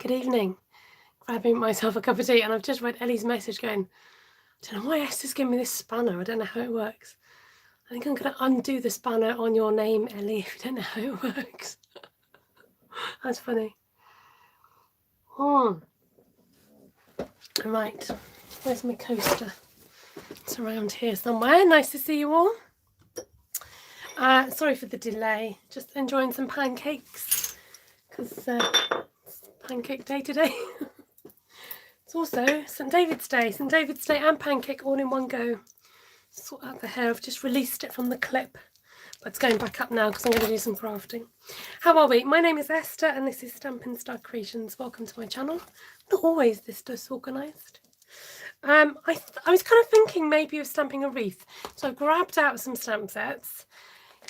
good evening. Grabbing myself a cup of tea, and I've just read Ellie's message going, I don't know why Esther's giving me this spanner. I don't know how it works. I think I'm going to undo the spanner on your name, Ellie, if you don't know how it works. That's funny. Right, where's my coaster? It's around here somewhere. Nice to see you all. Sorry for the delay. Just enjoying some pancakes because it's pancake day today. It's also St. David's Day. St. David's Day and pancake all in one go. Sort out the hair. I've just released it from the clip, but it's going back up now because I'm going to do some crafting. How are we? My name is Esther and this is Stampin Star Creations. Welcome to my channel. Not always this disorganised. I was kind of thinking maybe of stamping a wreath, so I grabbed out some stamp sets,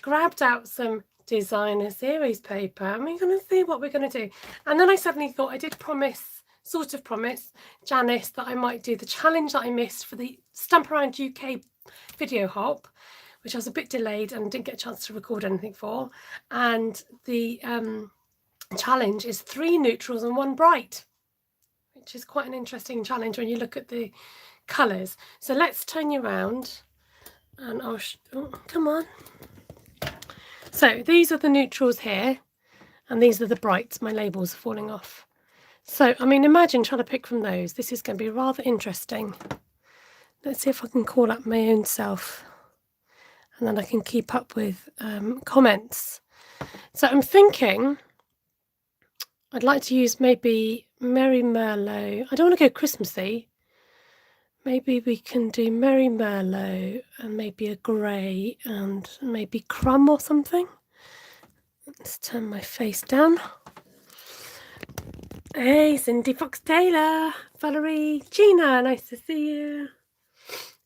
grabbed out some designer series paper, and we're going to see what we're going to do. And then I suddenly thought I did sort of promise Janice that I might do the challenge that I missed for the Stamp Around UK video hop, which I was a bit delayed and didn't get a chance to record anything for. And the challenge is 3 neutrals and 1 bright, which is quite an interesting challenge when you look at the colours. So let's turn you around and I'll come on. So these are the neutrals here and these are the brights. My labels are falling off. So, I mean, imagine trying to pick from those. This is going to be rather interesting. Let's see if I can call up my own self and then I can keep up with comments. So I'm thinking I'd like to use maybe Merry Merlot. I don't want to go Christmassy. Maybe we can do Merry Merlot and maybe a grey and maybe crumb or something. Let's turn my face down. Hey, Cindy Fox Taylor, Valerie, Gina, nice to see you.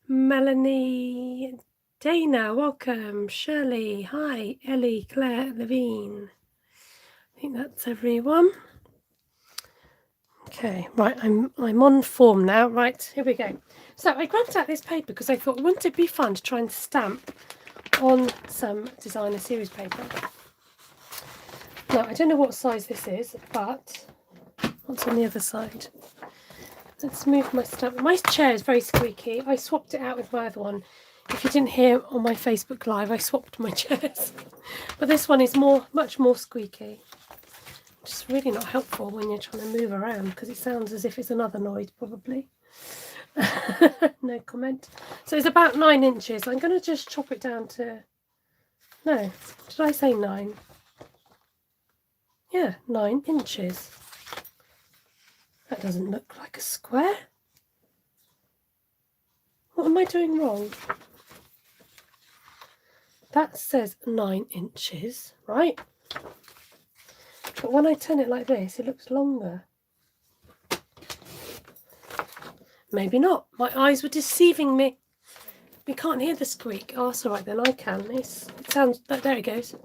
Melanie, Dana, welcome. Shirley, hi. Ellie, Claire, Levine. I think that's everyone. Okay, right, I'm on form now. Right, here we go. So I grabbed out this paper because I thought, wouldn't it be fun to try and stamp on some designer series paper? Now, I don't know what size this is, but what's on the other side? Let's move my stamp. My chair is very squeaky. I swapped it out with my other one. If you didn't hear on my Facebook Live, I swapped my chairs. But this one is much more squeaky. It's really not helpful when you're trying to move around because it sounds as if it's another noise, probably. No comment. So it's about 9 inches. I'm going to just chop it down to... No, did I say 9? Yeah, 9 inches. That doesn't look like a square. What am I doing wrong? That says 9 inches, right? But when I turn it like this, it looks longer. Maybe not. My eyes were deceiving me. We can't hear the squeak. Oh, that's all right then. I can. It sounds... There it goes.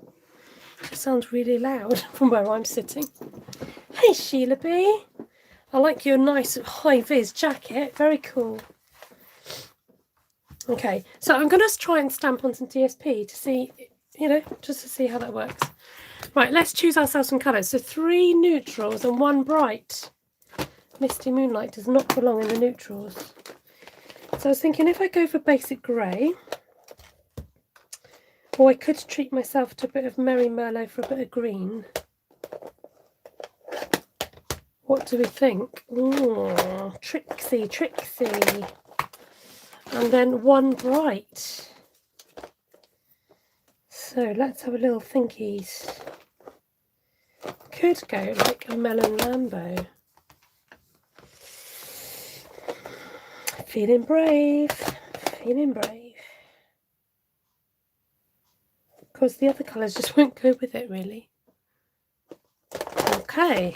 It sounds really loud from where I'm sitting. Hey, Sheila B. I like your nice high-vis jacket. Very cool. Okay, so I'm going to try and stamp on some DSP to see, just to see how that works. Right, let's choose ourselves some colours. So 3 neutrals and 1 bright. Misty Moonlight does not belong in the neutrals. So I was thinking if I go for basic grey, or I could treat myself to a bit of Merry Merlot for a bit of green. What do we think? Ooh, Trixie. And then 1 bright. So let's have a little thinkies. Could go like a Melon Lambo. Feeling brave. Because the other colours just won't go with it, really. Okay.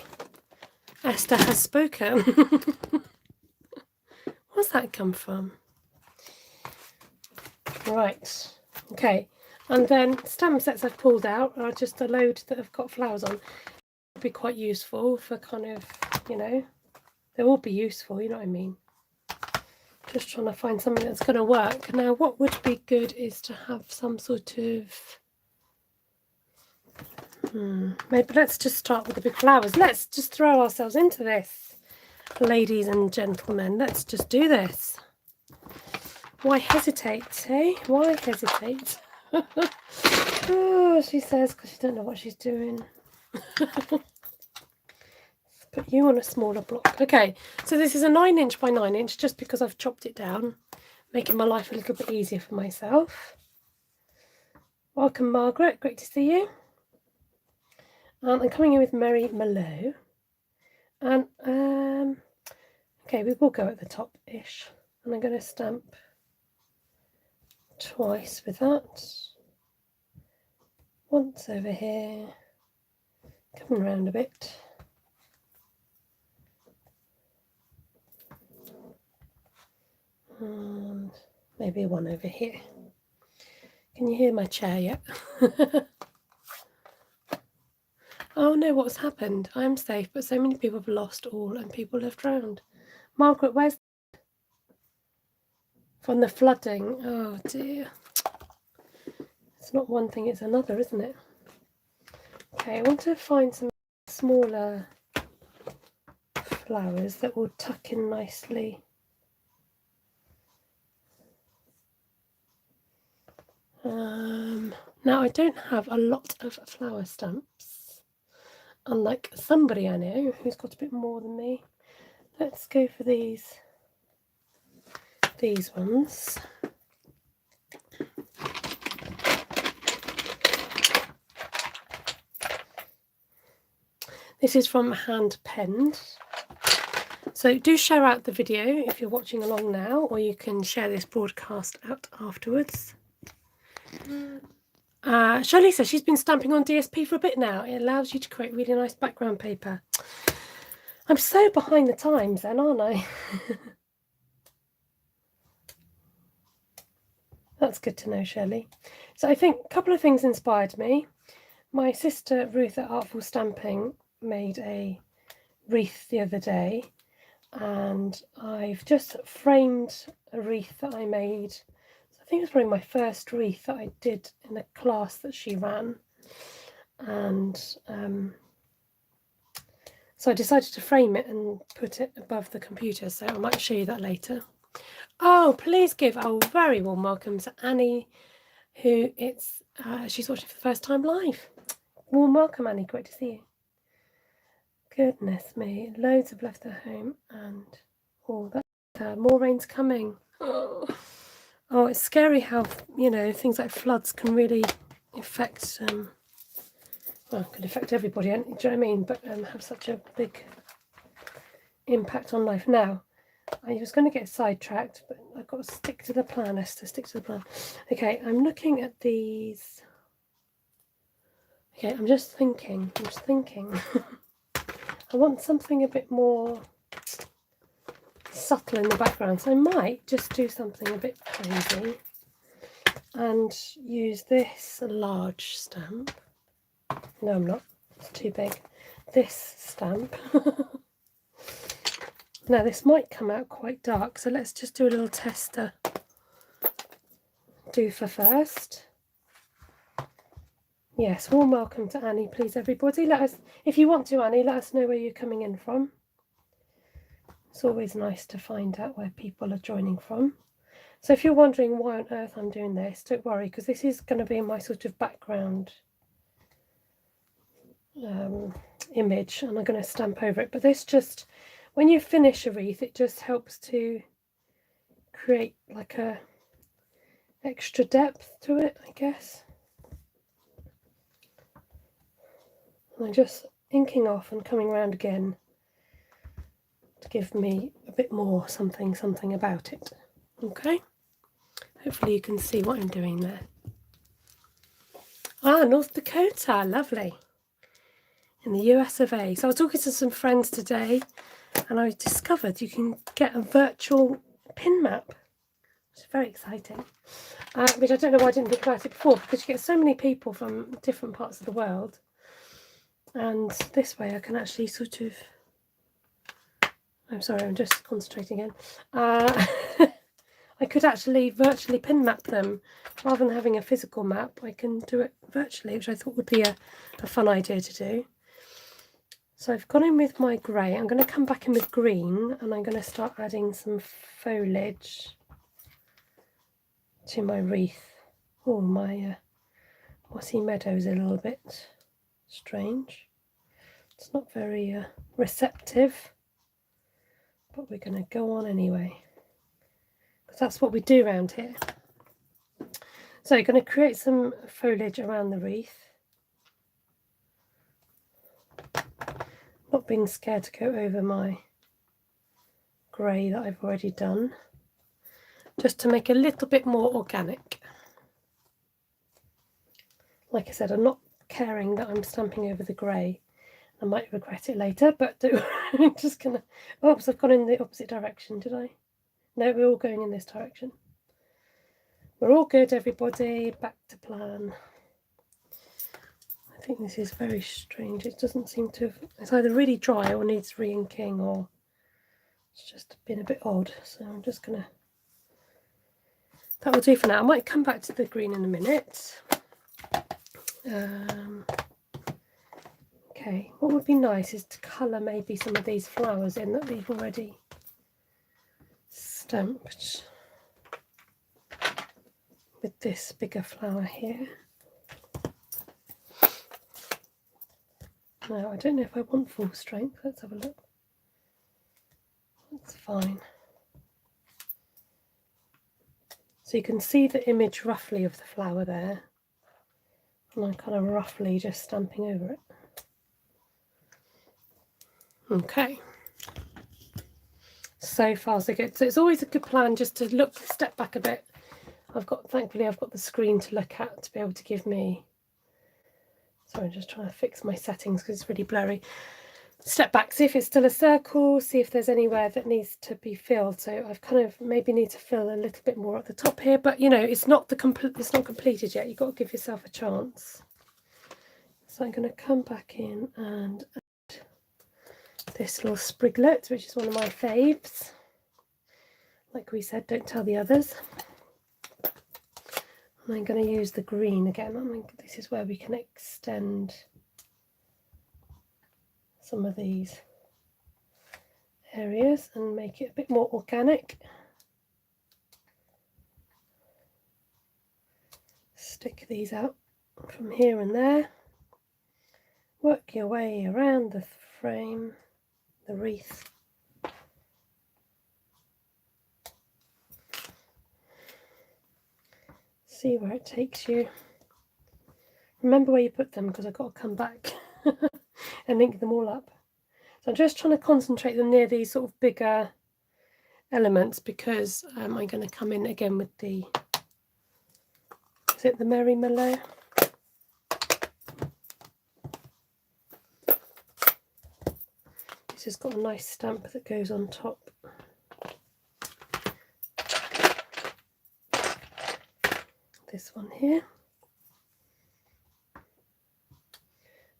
Esther has spoken. Where's that come from? Right. Okay. And then stamp sets I've pulled out are just a load that have got flowers on. Would be quite useful for kind of, they will be useful, you know what I mean? Just trying to find something that's going to work. Now, what would be good is to have some sort of Maybe let's just start with the big flowers. Let's just throw ourselves into this, ladies and gentlemen. Let's just do this. Why hesitate, eh? Why hesitate? Oh, she says, because she don't know what she's doing. Put you on a smaller block. Okay, so this is a 9" by 9" just because I've chopped it down, making my life a little bit easier for myself. Welcome, Margaret. Great to see you. I'm coming in with Mary Mallow. And, okay, we will go at the top-ish. And I'm going to stamp twice with that. Once over here. Coming around a bit. And maybe one over here. Can you hear my chair yet? Oh no, what's happened? I'm safe, but so many people have lost all and people have drowned. Margaret, where's from the flooding? Oh dear. It's not one thing, it's another, isn't it? Okay, I want to find some smaller flowers that will tuck in nicely. Now I don't have a lot of flower stamps, unlike somebody I know who's got a bit more than me. Let's go for these ones. This is from Hand Penned. So do share out the video if you're watching along now, or you can share this broadcast out afterwards. Shirley says she's been stamping on DSP for a bit now. It allows you to create really nice background paper. I'm so behind the times then, aren't I? That's good to know, Shirley. So I think a couple of things inspired me. My sister Ruth at Artful Stamping made a wreath the other day, and I've just framed a wreath that I made. I think it was probably my first wreath that I did in the class that she ran, and so I decided to frame it and put it above the computer, so I might show you that later. Oh, please give a very warm welcome to Annie, who she's watching for the first time live. Warm welcome, Annie, great to see you. Goodness me, loads have left their home, and oh, that more rain's coming. Oh, it's scary how, you know, things like floods can really affect, well, could affect everybody, do you know what I mean? But have such a big impact on life. Now, I was going to get sidetracked, but I've got to stick to the plan, Esther, stick to the plan. Okay, I'm looking at these. Okay, I'm just thinking. I want something a bit more subtle in the background, so I might just do something a bit crazy and use this large stamp. No, I'm not, it's too big. This stamp. Now this might come out quite dark, so let's just do a little tester. Do for first. Yes, warm welcome to Annie, please everybody. Let us, if you want to, Annie, let us know where you're coming in from. It's always nice to find out where people are joining from. So if you're wondering why on earth I'm doing this, don't worry, because this is going to be my sort of background image, and I'm going to stamp over it. But this just, when you finish a wreath, it just helps to create like a extra depth to it, I guess. And I'm just inking off and coming around again to give me a bit more something about it. Okay, hopefully you can see what I'm doing there. Ah, North Dakota, lovely. In the US of A. So I was talking to some friends today, and I discovered you can get a virtual pin map, which is very exciting. Which I don't know why I didn't think about it before, because you get so many people from different parts of the world, and this way I can actually sort of, I'm sorry, I'm just concentrating again. I I could actually virtually pin map them. Rather than having a physical map, I can do it virtually, which I thought would be a fun idea to do. So I've gone in with my grey. I'm going to come back in with green, and I'm going to start adding some foliage to my wreath. Oh, my mossy meadow's a little bit strange. It's not very receptive, but we're going to go on anyway, because that's what we do around here. So I'm going to create some foliage around the wreath. Not being scared to go over my grey that I've already done, just to make a little bit more organic. Like I said, I'm not caring that I'm stamping over the grey. I might regret it later, but I'm just gonna... Oops, I've gone in the opposite direction, did I? No, we're all going in this direction. We're all good, everybody. Back to plan. I think this is very strange. It doesn't seem to have... It's either really dry or needs re-inking, or it's just been a bit odd. So I'm just gonna... That will do for now. I might come back to the green in a minute. Okay, what would be nice is to colour maybe some of these flowers in that we've already stamped with this bigger flower here. Now, I don't know if I want full strength. Let's have a look. That's fine. So you can see the image roughly of the flower there, and I'm kind of roughly just stamping over it. Okay, so far so good. So it's always a good plan just to step back a bit. Thankfully I've got the screen to look at to be able to give me... Sorry, I'm just trying to fix my settings because it's really blurry. Step back, see if it's still a circle, see if there's anywhere that needs to be filled. So I've kind of maybe need to fill a little bit more at the top here, but you know, it's not completed yet. You've got to give yourself a chance. So I'm going to come back in and add this little spriglet, which is one of my faves. Like we said, don't tell the others. And I'm going to use the green again. I think this is where we can extend some of these areas and make it a bit more organic. Stick these out from here and there. Work your way around the frame, the wreath. See where it takes you. Remember where you put them, because I've got to come back and link them all up. So I'm just trying to concentrate them near these sort of bigger elements, because I'm going to come in again with the... Is it the Merry Mallow? This has got a nice stamp that goes on top. This one here.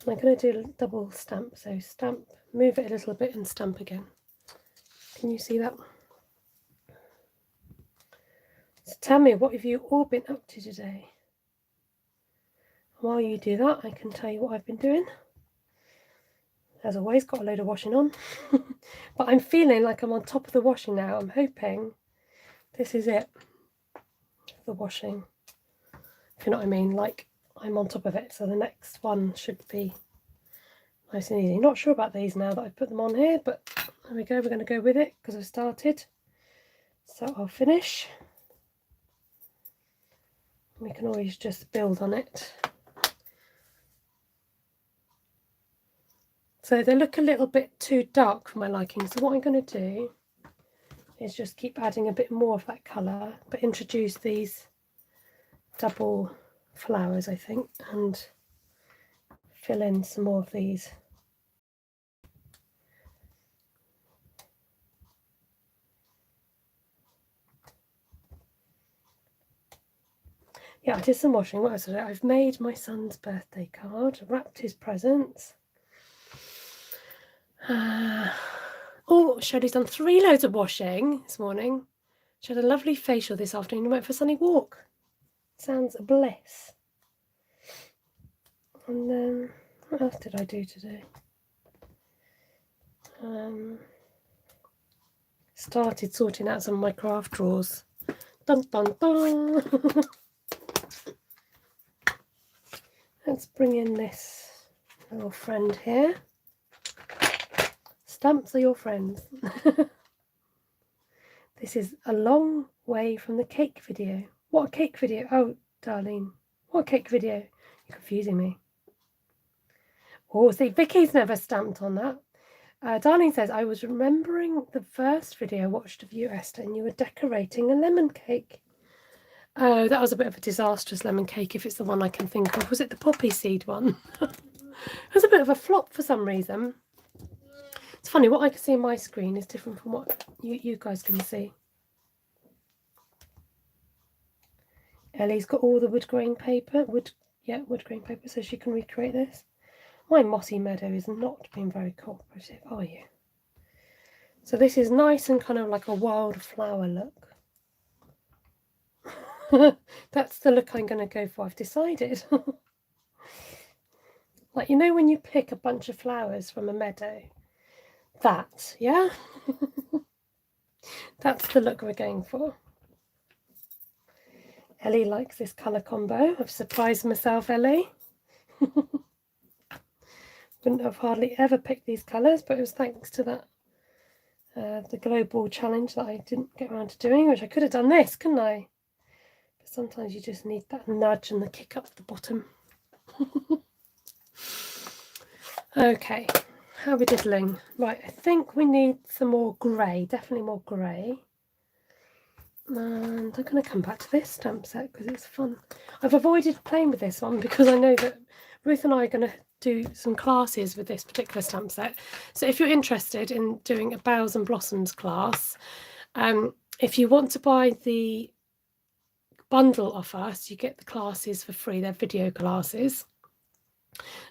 And I'm going to do a double stamp, so stamp, move it a little bit and stamp again. Can you see that? So tell me, what have you all been up to today? While you do that, I can tell you what I've been doing. As always, got a load of washing on. But I'm feeling like I'm on top of the washing now. I'm hoping this is it, the washing. If you know what I mean, like I'm on top of it. So the next one should be nice and easy. Not sure about these now that I've put them on here, but there we go. We're going to go with it because I've started. So I'll finish. We can always just build on it. So they look a little bit too dark for my liking. So what I'm going to do is just keep adding a bit more of that colour, but introduce these double flowers, I think, and fill in some more of these. Yeah, I did some washing. What else did I do? I've made my son's birthday card, wrapped his presents. Oh, Shirley's done 3 loads of washing this morning. She had a lovely facial this afternoon and went for a sunny walk. Sounds bliss. And then, what else did I do today? Started sorting out some of my craft drawers. Dun dun dun! Let's bring in this little friend here. Stamps are your friends. This is a long way from the cake video. What cake video? Oh, Darlene. What cake video? You're confusing me. Oh, see, Vicky's never stamped on that. Darlene says, I was remembering the first video I watched of you, Esther, and you were decorating a lemon cake. Oh, that was a bit of a disastrous lemon cake, if it's the one I can think of. Was it the poppy seed one? It was a bit of a flop for some reason. It's funny, what I can see on my screen is different from what you guys can see. Ellie's got all the wood grain paper, wood grain paper, so she can recreate this. My mossy meadow is not being very cooperative, are you? So this is nice and kind of like a wildflower look. That's the look I'm going to go for, I've decided. Like, you know when you pick a bunch of flowers from a meadow? That, yeah? That's the look we're going for. Ellie likes this colour combo. I've surprised myself, Ellie. Wouldn't have hardly ever picked these colours, but it was thanks to that the global challenge that I didn't get around to doing, which I could have done this, couldn't I? But sometimes you just need that nudge and the kick up the bottom. Okay, how are we diddling? Right, I think we need some more grey, definitely more grey. And I'm going to come back to this stamp set because it's fun. I've avoided playing with this one because I know that Ruth and I are going to do some classes with this particular stamp set. So if you're interested in doing a Boughs and Blossoms class, if you want to buy the bundle off us, you get the classes for free. They're video classes.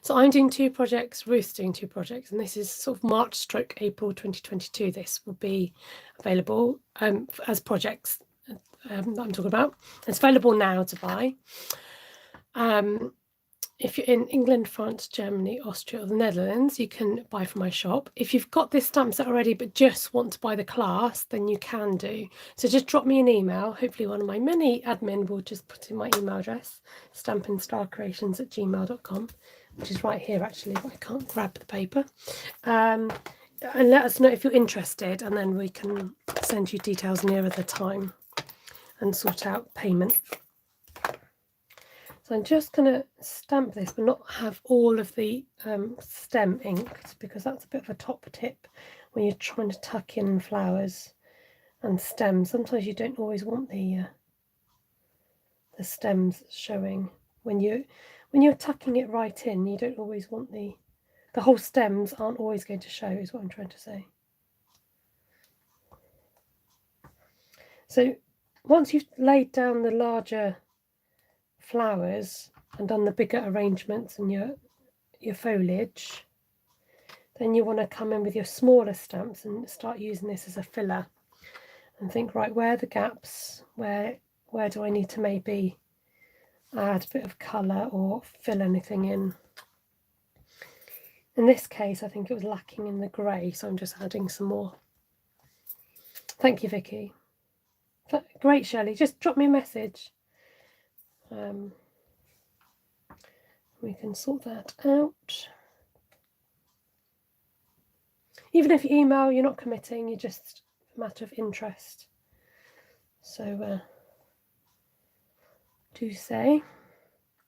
So I'm doing 2 projects, Ruth's doing 2 projects, and this is sort of March/April 2022. This will be available as projects that I'm talking about. It's available now to buy. If you're in England, France, Germany, Austria, or the Netherlands, you can buy from my shop. If you've got this stamp set already but just want to buy the class, then you can do. So just drop me an email. Hopefully one of my many admin will just put in my email address, stampinstarcreations@gmail.com, which is right here actually, but I can't grab the paper. And let us know if you're interested, and then we can send you details nearer the time and sort out payment. So I'm just going to stamp this but not have all of the stem inked, because that's a bit of a top tip when you're trying to tuck in flowers and stems. Sometimes you don't always want the stems showing. When you're tucking it right in, you don't always want the whole stems aren't always going to show, is what I'm trying to say. So once you've laid down the larger flowers and done the bigger arrangements and your foliage, then you want to come in with your smaller stamps and start using this as a filler and think, right, where are the gaps, where do I need to maybe add a bit of colour or fill anything in. In this case I think it was lacking in the grey, so I'm just adding some more. Thank you, Vicky. Great, Shirley, just drop me a message. We can sort that out. Even if you email, you're not committing, you're just a matter of interest. So do say.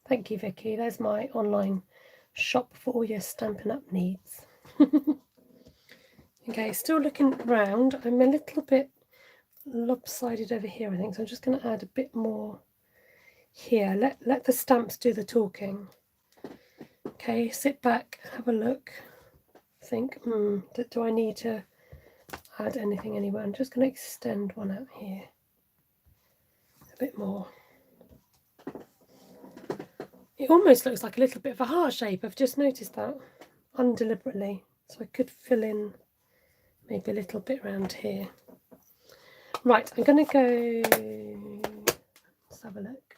Thank you, Vicky. There's my online shop for all your Stampin' Up needs. Okay, still looking round. I'm a little bit lopsided over here, I think, so I'm just going to add a bit more here. Let the stamps do the talking. Okay, sit back, have a look, think, do I need to add anything anywhere? I'm just going to extend one out here a bit more. It almost looks like a little bit of a heart shape. I've just noticed that undeliberately, so I could fill in maybe a little bit around here. Right, I'm going to go, let's have a look.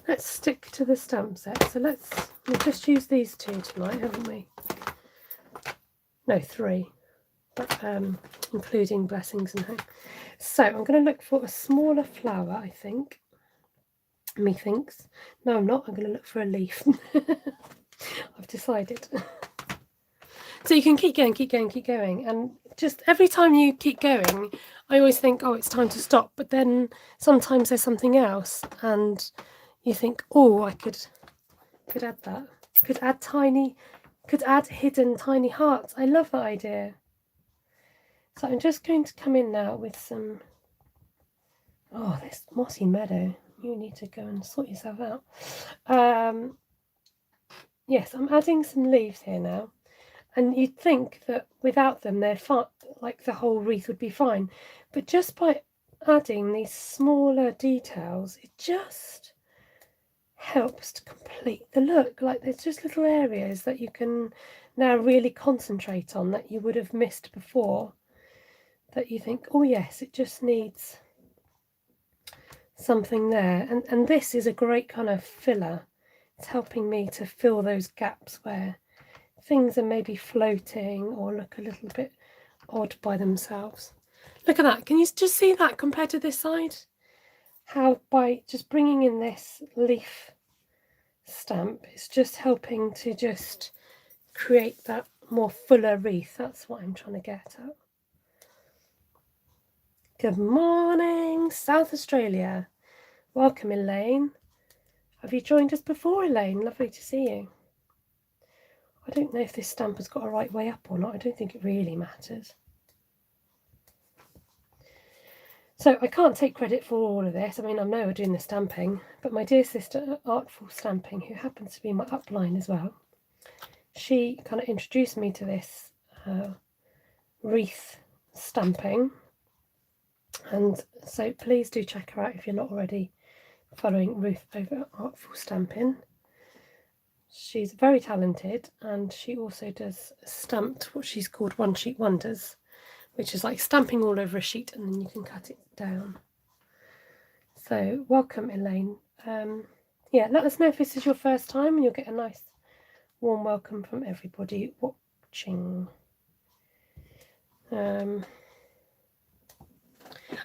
Let's stick to the stamp set. So we'll just use these two tonight, haven't we? No, three, but including blessings and home. So I'm going to look for a smaller flower, I think. Methinks. No, I'm not. I'm going to look for a leaf. I've decided. So you can keep going, keep going, keep going. And just every time you keep going, I always think, oh, it's time to stop. But then sometimes there's something else and you think, oh, I could add that. Could add hidden tiny hearts. I love that idea. So I'm just going to come in now with some, oh, this mossy meadow. You need to go and sort yourself out. Yes, I'm adding some leaves here now. And you'd think that without them, they're fine, like the whole wreath would be fine. But just by adding these smaller details, it just helps to complete the look. Like there's just little areas that you can now really concentrate on that you would have missed before. That you think, oh yes, it just needs something there. And this is a great kind of filler. It's helping me to fill those gaps where things are maybe floating or look a little bit odd by themselves. Look at that. Can you just see that compared to this side? How by just bringing in this leaf stamp, it's just helping to just create that more fuller wreath. That's what I'm trying to get at. Good morning, South Australia. Welcome, Elaine. Have you joined us before, Elaine? Lovely to see you. I don't know if this stamp has got a right way up or not. I don't think it really matters. So I can't take credit for all of this. I mean, I'm nowhere doing the stamping, but my dear sister at Artful Stamping, who happens to be my upline as well, she kind of introduced me to this wreath stamping. And so please do check her out if you're not already following Ruth over at Artful Stamping. She's very talented, and she also does stamped, what she's called one sheet wonders, which is like stamping all over a sheet and then you can cut it down. So welcome, Elaine. Yeah, let us know if this is your first time and you'll get a nice warm welcome from everybody watching. And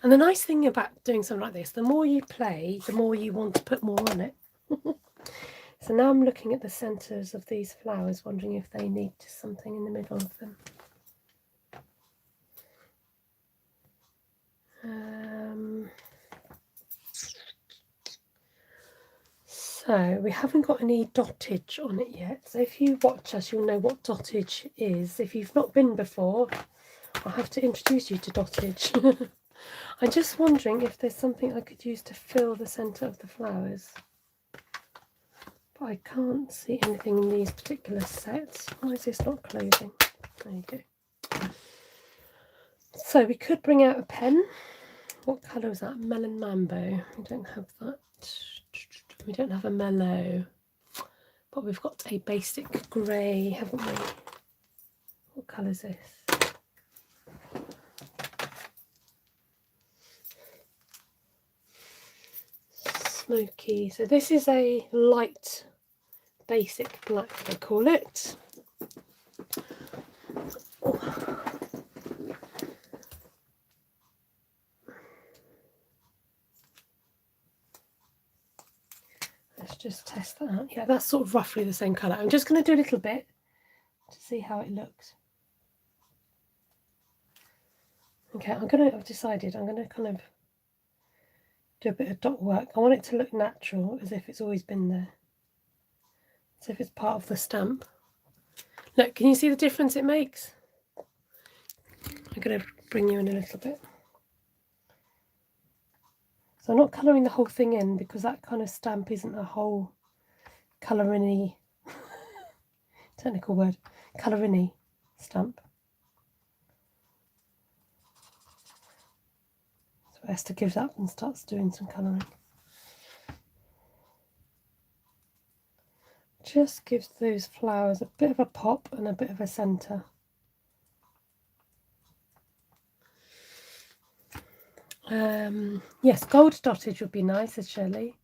the nice thing about doing something like this, the more you play, the more you want to put more on it. So now I'm looking at the centres of these flowers, wondering if they need something in the middle of them. So we haven't got any dottage on it yet. So if you watch us, you'll know what dottage is. If you've not been before, I'll have to introduce you to dottage. I'm just wondering if there's something I could use to fill the centre of the flowers. But I can't see anything in these particular sets. Why is this not closing? There you go. So we could bring out a pen. What colour is that? Melon Mambo. We don't have that. We don't have a mellow. But we've got a basic grey, haven't we? What colour is this? Smoky. So this is a light basic black, they call it. Let's just test that out. Yeah, that's sort of roughly the same colour. I'm just going to do a little bit to see how it looks. Okay, I've decided I'm going to kind of do a bit of dot work. I want it to look natural, as if it's always been there. As if it's part of the stamp. Look, can you see the difference it makes? I'm going to bring you in a little bit. So I'm not colouring the whole thing in because that kind of stamp isn't a whole colouring-y, technical word, colouring-y stamp. So Esther gives up and starts doing some colouring. Just gives those flowers a bit of a pop and a bit of a centre. Yes, gold dottage would be nice, says Shirley.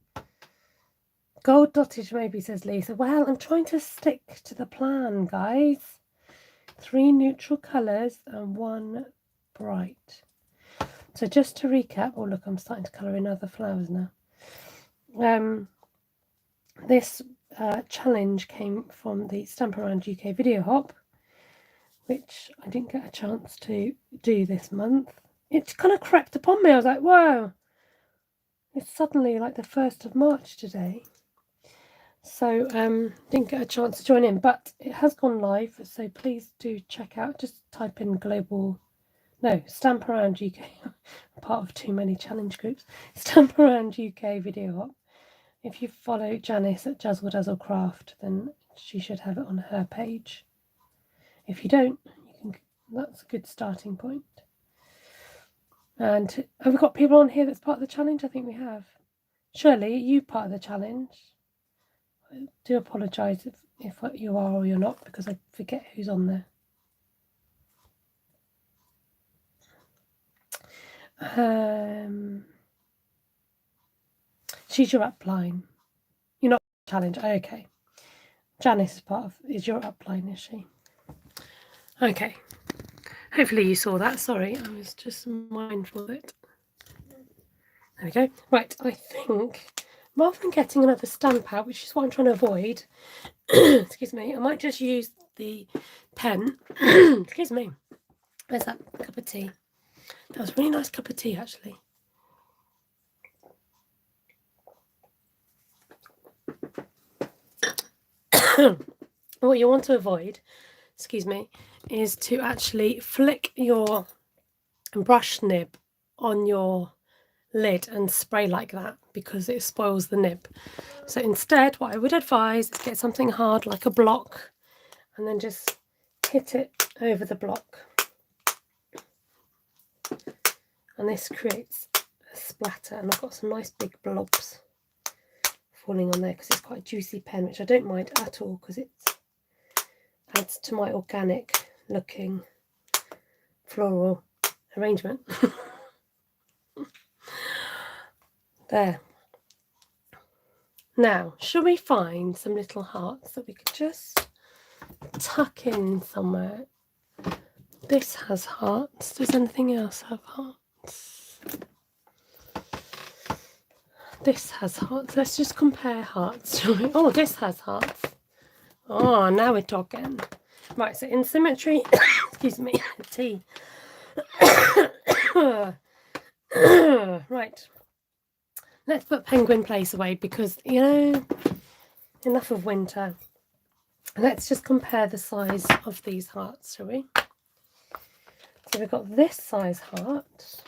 Gold dottage maybe, says Lisa. Well, I'm trying to stick to the plan, guys. 3 neutral colours and 1 bright. So just to recap, oh look, I'm starting to colour in other flowers now. This challenge came from the Stamp Around UK video hop, which I didn't get a chance to do this month. It kind of crept upon me. I was like, whoa, it's suddenly like the 1st of March today. So didn't get a chance to join in, but it has gone live, so please do check out. Just type in Stamp Around UK. Part of too many challenge groups. Stamp Around UK video hop. If you follow Janice at Jazzle Dazzle Craft, then she should have it on her page. If you don't, that's a good starting point. And have we got people on here that's part of the challenge? I think we have. Shirley, are you part of the challenge? I do apologise if you are or you're not, because I forget who's on there. She's your upline. You're not challenge. Oh, okay. Janice is your upline, is she? Okay. Hopefully you saw that. Sorry, I was just mindful of it. There we go. Right, I think rather than getting another stamp out, which is what I'm trying to avoid, excuse me, I might just use the pen. Excuse me. Where's that cup of tea? That was a really nice cup of tea, actually. What you want to avoid, excuse me, is to actually flick your brush nib on your lid and spray like that, because it spoils the nib. So instead, what I would advise is get something hard like a block and then just hit it over the block. And this creates a splatter, and I've got some nice big blobs falling on there because it's quite a juicy pen, which I don't mind at all because it adds to my organic looking floral arrangement. There. Now, shall we find some little hearts that we could just tuck in somewhere? This has hearts. Does anything else have hearts? This has hearts. Let's just compare hearts, shall we? Oh, this has hearts. Oh, now we're talking. Right, so in symmetry, excuse me, tea. Right. Let's put Penguin Place away because, you know, enough of winter. Let's just compare the size of these hearts, shall we? So we've got this size heart,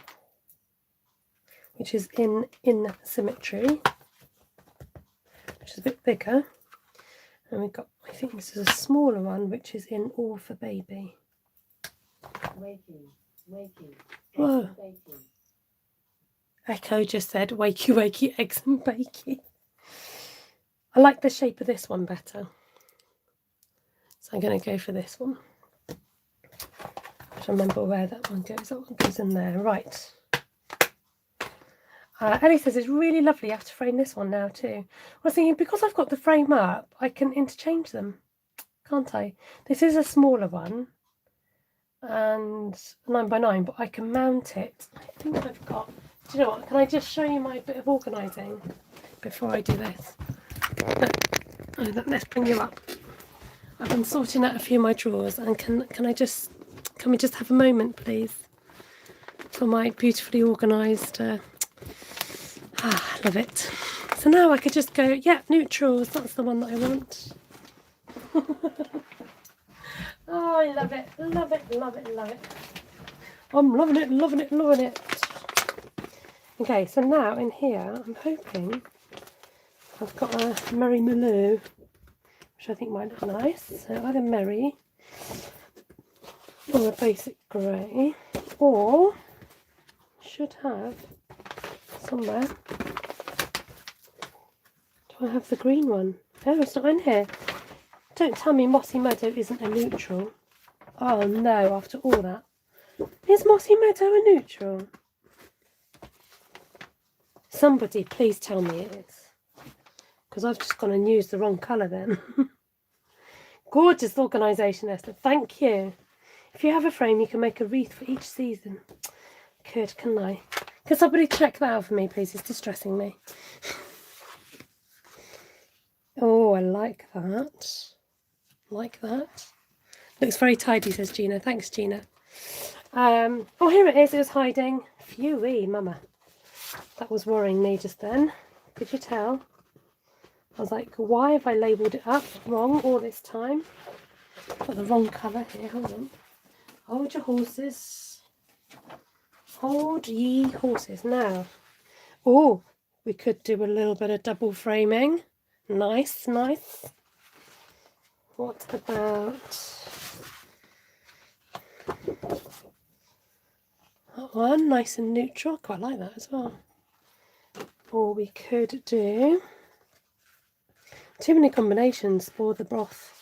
which is in symmetry, which is a bit bigger. And we've got, I think this is a smaller one, which is in All for Baby. Wakey. Whoa. Echo just said, wakey, wakey, eggs and bakey. I like the shape of this one better. So I'm going to go for this one. I don't remember where that one goes. That one goes in there. Right. Ellie says it's really lovely. I have to frame this one now too. I was thinking, because I've got the frame up, I can interchange them, can't I? This is a smaller one, and 9x9, but I can mount it. I think I've got... Do you know what? Can I just show you my bit of organising before I do this? Let's bring you up. I've been sorting out a few of my drawers, and can we just have a moment, please, for my beautifully organised... I love it. So now I could just go, yeah, neutrals, that's the one that I want. Oh, I love it, love it, love it, love it. I'm loving it, loving it, loving it. Okay, so now in here, I'm hoping I've got a Merry Malou, which I think might look nice. So either Merry or a basic grey, or should have somewhere. Do I have the green one? Oh, it's not in here. Don't tell me Mossy Meadow isn't a neutral. Oh no, after all that. Is Mossy Meadow a neutral? Somebody please tell me it is, because I've just gone and used the wrong colour then. Gorgeous organisation, Esther. Thank you. If you have a frame, you can make a wreath for each season. Could, can I? Can somebody check that out for me, please? It's distressing me. Oh, I like that. Like that. Looks very tidy, says Gina. Thanks, Gina. Oh, here it is. It was hiding. Phew-wee, mama. That was worrying me just then. Could you tell? I was like, why have I labelled it up wrong all this time? Got the wrong colour here. Hold on. Hold your horses. Hold ye horses. Now, oh, we could do a little bit of double framing. Nice, nice. What about that one? Nice and neutral. Quite like that as well. Or we could do too many combinations for the broth.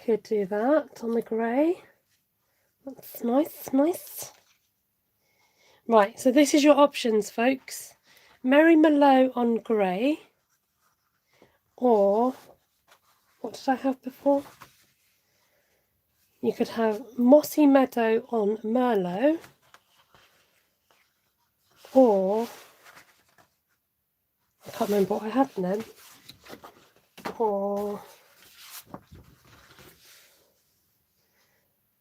Could do that on the grey. That's nice, nice. Right, so this is your options, folks. Merry Mallow on grey, or what did I have before? You could have Mossy Meadow on Merlot, or I can't remember what I had then. Or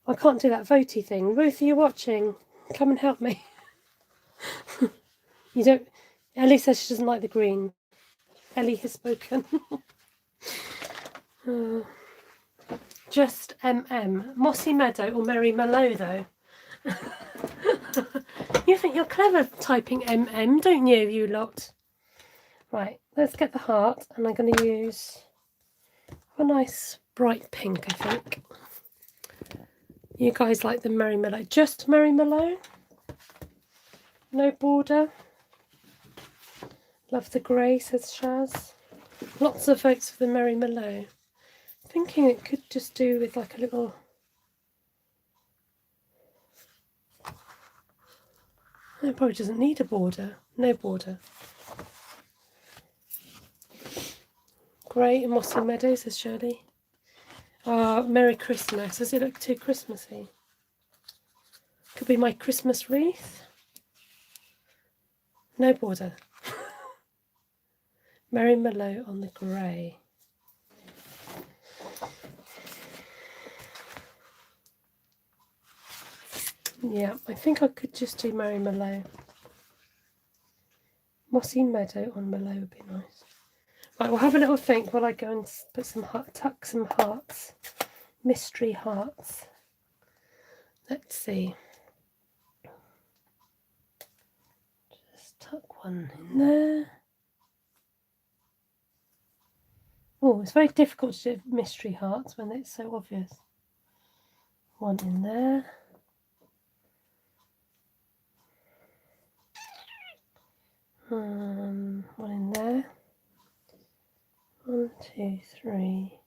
I can't do that votey thing. Ruth, are you watching? Come and help me. You don't. Ellie says she doesn't like the green. Ellie has spoken. Just Mossy Meadow or Merry Mallow though. You think you're clever typing don't you lot? Right, let's get the heart, and I'm going to use a nice bright pink, I think. You guys like the Merry Mallow. Just Merry Mallow? No border? Love the grey, says Shaz. Lots of votes for the Merry Mallow. Thinking it could just do with like a little... It probably doesn't need a border. No border. Grey and Mossy Meadow, says Shirley. Merry Christmas. Does it look too Christmassy? Could be my Christmas wreath. No border. Merry Mallow on the grey. Yeah, I think I could just do Merry Mallow. Mossy Meadow on Mallow would be nice. Right, we'll have a little think while I go and put some tuck some hearts. Mystery hearts. Let's see. Just tuck one in there. Oh, it's very difficult to do mystery hearts when it's so obvious. One in there. One in there. 1, 2, 3,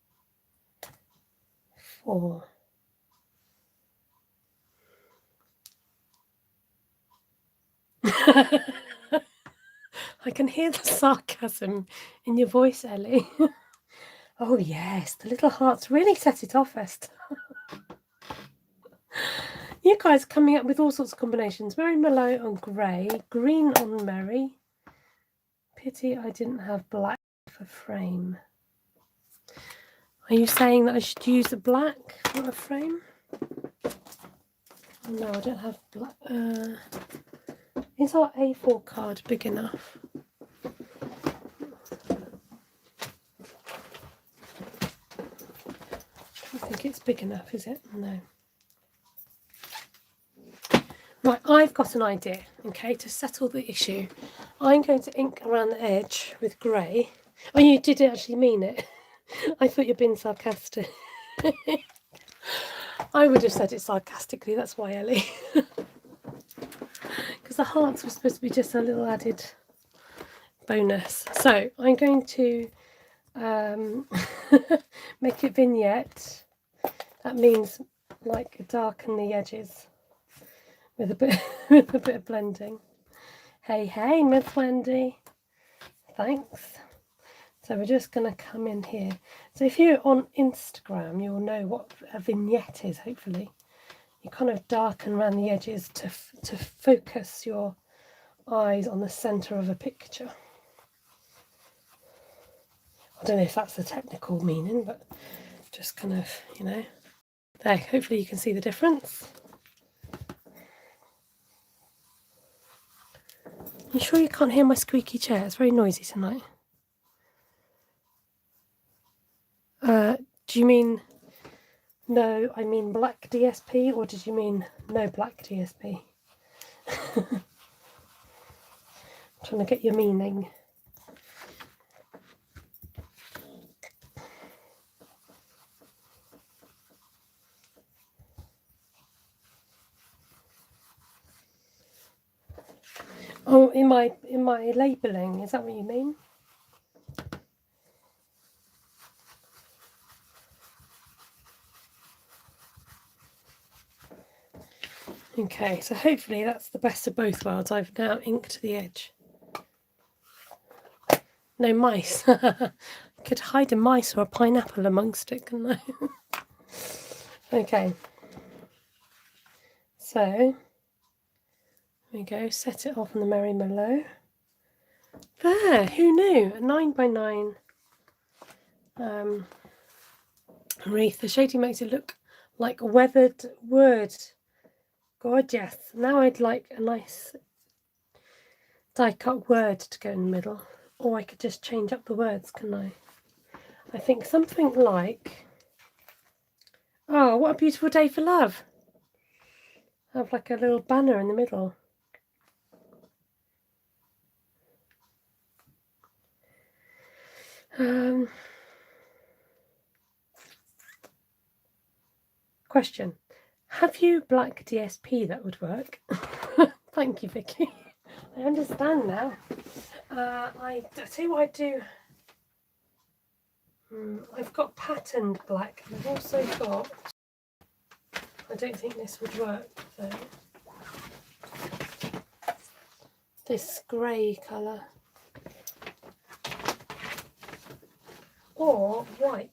4. I can hear the sarcasm in your voice, Ellie. Oh yes, the little hearts really set it off, Esther. You guys coming up with all sorts of combinations. Merry Mallow on grey, green on Merry. Pity I didn't have black for frame. Are you saying that I should use a black for a frame? No, I don't have black. Is our A4 card big enough? I think it's big enough, is it? No. Right, I've got an idea, okay, to settle the issue. I'm going to ink around the edge with grey. Oh, you did actually mean it. I thought you'd been sarcastic. I would have said it sarcastically, that's why, Ellie. Because the hearts were supposed to be just a little added bonus. So I'm going to make it vignette. That means like darken the edges with a bit with a bit of blending. Hey, Miss Wendy. Thanks. So we're just going to come in here. So if you're on Instagram, you'll know what a vignette is, hopefully. You kind of darken around the edges to focus your eyes on the centre of a picture. I don't know if that's the technical meaning, but just kind of, you know. There, hopefully you can see the difference. You sure you can't hear my squeaky chair? It's very noisy tonight. Do you mean no, I mean black DSP, or did you mean no black DSP? I'm trying to get your meaning. Oh, in my labelling, is that what you mean? Okay, so hopefully that's the best of both worlds. I've now inked the edge. No mice. I could hide a mice or a pineapple amongst it, couldn't I? Okay. So, there we go. Set it off on the Merry Mellow. There, who knew? A 9x9 wreath. The shading makes it look like weathered wood. Gorgeous. Now I'd like a nice die cut word to go in the middle, or I could just change up the words, couldn't I? I think something like, oh, what a beautiful day for love. Have like a little banner in the middle. Question. Have you black DSP that would work? Thank you, Vicky. I understand now. I tell you what I do. I've got patterned black, and I've also got, I don't think this would work though, this grey colour, or white,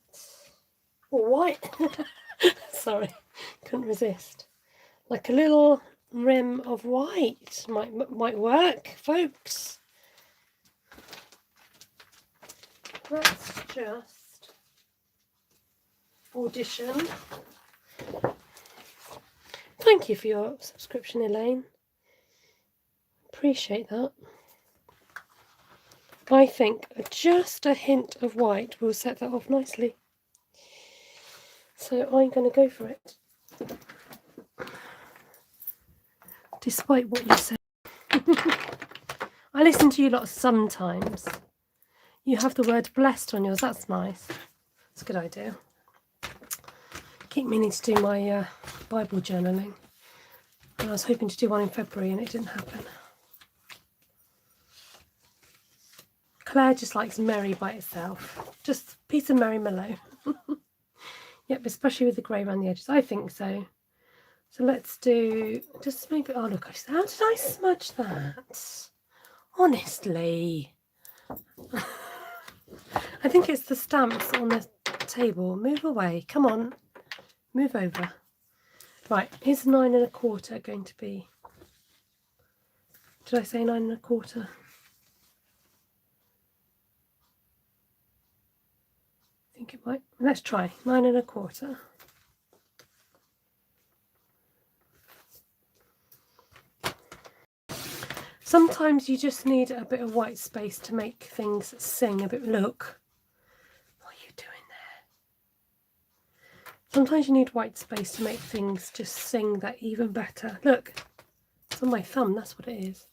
sorry, couldn't resist, like a little rim of white might work, folks. Let's just audition. Thank you for your subscription, Elaine. Appreciate that. I think just a hint of white will set that off nicely. So I'm going to go for it. Despite what you said. I listen to you lot sometimes. You have the word blessed on yours. That's nice. That's a good idea. Keep meaning to do my Bible journaling. And I was hoping to do one in February and it didn't happen. Claire just likes Merry by itself. Just a piece of Merry Mellow. Yep, especially with the grey around the edges. I think so. So let's do, just maybe, oh look, how did I smudge that? Honestly. I think it's the stamps on the table. Move away. Come on. Move over. Right, here's 9 1/4 going to be. Did I say 9 1/4? I think it might. Let's try 9 1/4. Sometimes you just need a bit of white space to make things sing a bit. Look, what are you doing there? Sometimes you need white space to make things just sing that even better. Look, it's on my thumb, that's what it is.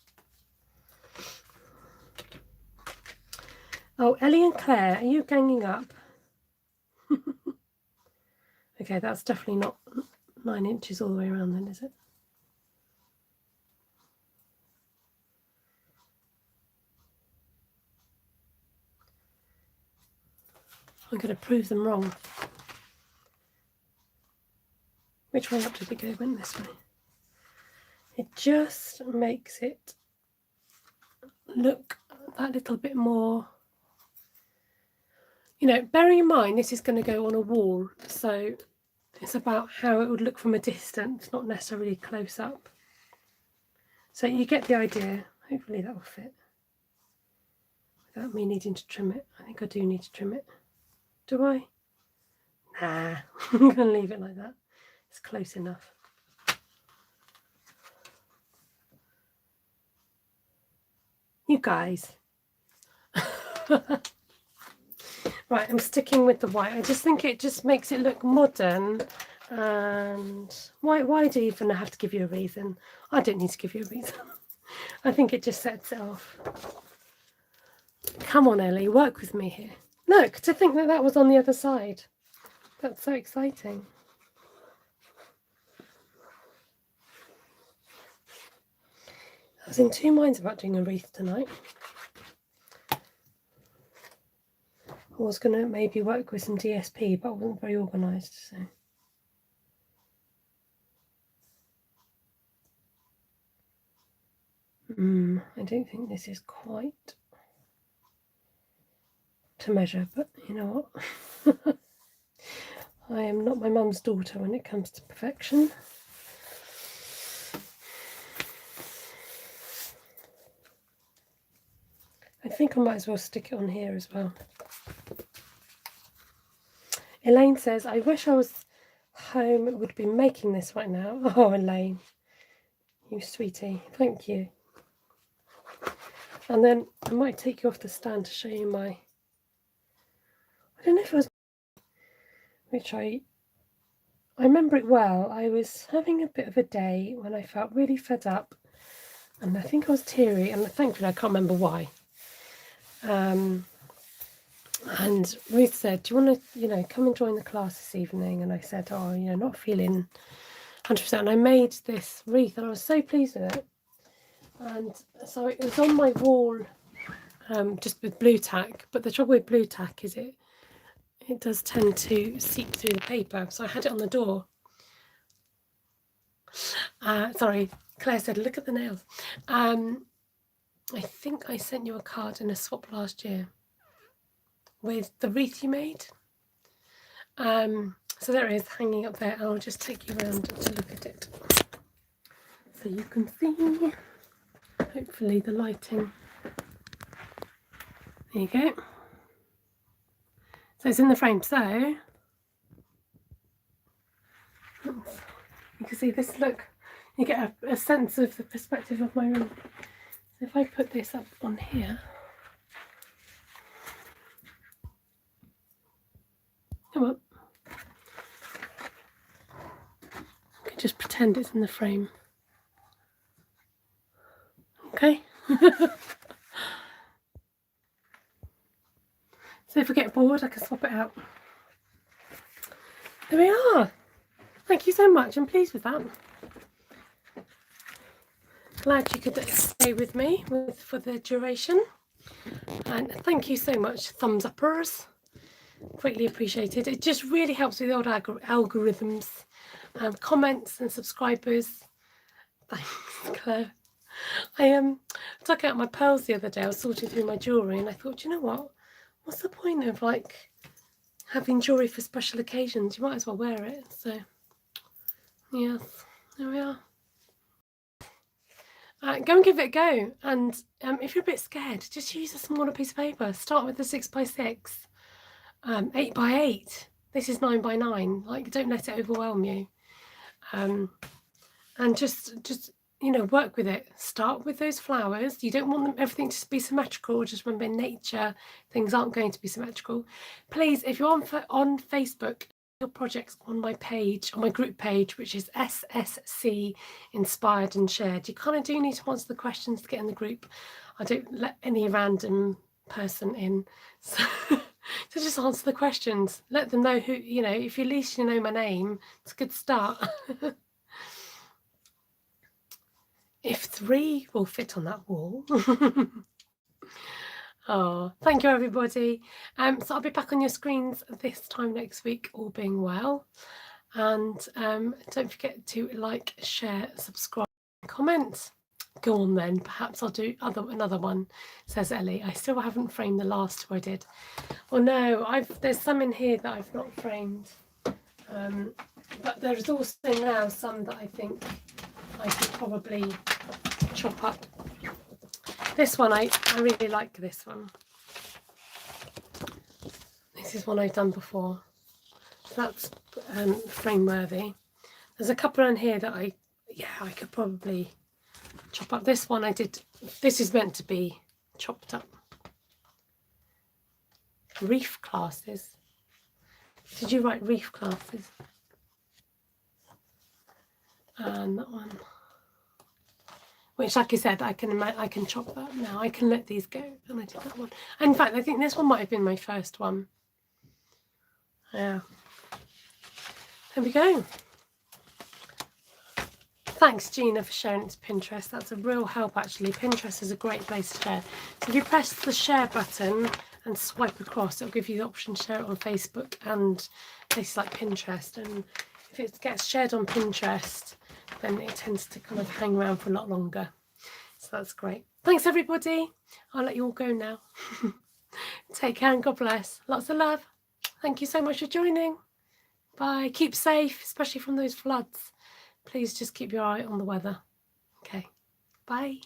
Oh, Ellie and Claire, are you ganging up? Okay, that's definitely not 9 inches all the way around then, is it? I'm going to prove them wrong. Which way up did it go? It went this way. It just makes it look that little bit more, you know, bearing in mind this is going to go on a wall, so it's about how it would look from a distance, not necessarily close up. So you get the idea. Hopefully that will fit without me needing to trim it. I think I do need to trim it. Do I? Nah, I'm going to leave it like that. It's close enough. You guys. Right, I'm sticking with the white. I just think it just makes it look modern. And why do you even have to give you a reason? I don't need to give you a reason. I think it just sets it off. Come on, Ellie, work with me here. Look, to think that that was on the other side. That's so exciting. I was in two minds about doing a wreath tonight. I was going to maybe work with some DSP, but I wasn't very organised, so. I don't think this is quite to measure, but you know what? I am not my mum's daughter when it comes to perfection. I think I might as well stick it on here as well. Elaine says, I wish I was home, would be making this right now. Oh, Elaine, you sweetie, thank you. And then I might take you off the stand to show you my, I don't know if it was, which I remember it well. I was having a bit of a day when I felt really fed up, and I think I was teary, and thankfully I can't remember why. And Ruth said, do you want to, you know, come and join the class this evening? And I said, oh, you know, not feeling 100%. And I made this wreath and I was so pleased with it. And so it was on my wall, just with blue tack. But the trouble with blue tack is it does tend to seep through the paper. So I had it on the door. Sorry, Claire said, look at the nails. I think I sent you a card in a swap last year with the wreath you made. So there it is, hanging up there. I'll just take you around to look at it so you can see. Hopefully the lighting. There you go. So it's in the frame. So you can see this. Look, you get a sense of the perspective of my room. So if I put this up on here. Come on. I can just pretend it's in the frame. Okay. So if I get bored, I can swap it out. There we are. Thank you so much. I'm pleased with that. Glad you could stay with me for the duration. And thank you so much, thumbs uppers. Greatly appreciated. It just really helps with the old algorithms, comments and subscribers. Thanks, Claire. I took out my pearls the other day. I was sorting through my jewellery and I thought, you know what? What's the point of like having jewellery for special occasions? You might as well wear it. So, yes, there we are. Go and give it a go. And if you're a bit scared, just use a smaller piece of paper. Start with the 6x6, 8x8. This is 9x9. Like, don't let it overwhelm you. And just you know, work with it. Start with those flowers. You don't want everything to be symmetrical. Just remember, in nature, things aren't going to be symmetrical. Please, if you're on Facebook, your projects on my page, on my group page, which is SSC Inspired and Shared. You kind of do need to answer the questions to get in the group. I don't let any random person in. So just answer the questions. Let them know who, you know, if at least you know my name, it's a good start. If 3 will fit on that wall. Oh, thank you, everybody. So I'll be back on your screens this time next week, all being well. And don't forget to like, share, subscribe, and comment. Go on then, perhaps I'll do another one, says Ellie. I still haven't framed the last two I did. Well, no, there's some in here that I've not framed. But there's also now some that I think I could probably chop up. This one, I really like this one. This is one I've done before. So that's frame worthy. There's a couple in here that I could probably chop up. This one I did, this is meant to be chopped up. Wreath classes. Did you write wreath classes? And that one, which, like I said, I can chop that now. I can let these go. And I did that one. And in fact, I think this one might have been my first one. Yeah. There we go. Thanks, Gina, for sharing it to Pinterest. That's a real help, actually. Pinterest is a great place to share. So if you press the share button and swipe across, it'll give you the option to share it on Facebook and places like Pinterest. And if it gets shared on Pinterest, then it tends to kind of hang around for a lot longer. So that's great. Thanks, everybody. I'll let you all go now. Take care and God bless. Lots of love. Thank you so much for joining. Bye. Keep safe, especially from those floods. Please just keep your eye on the weather. Okay. Bye.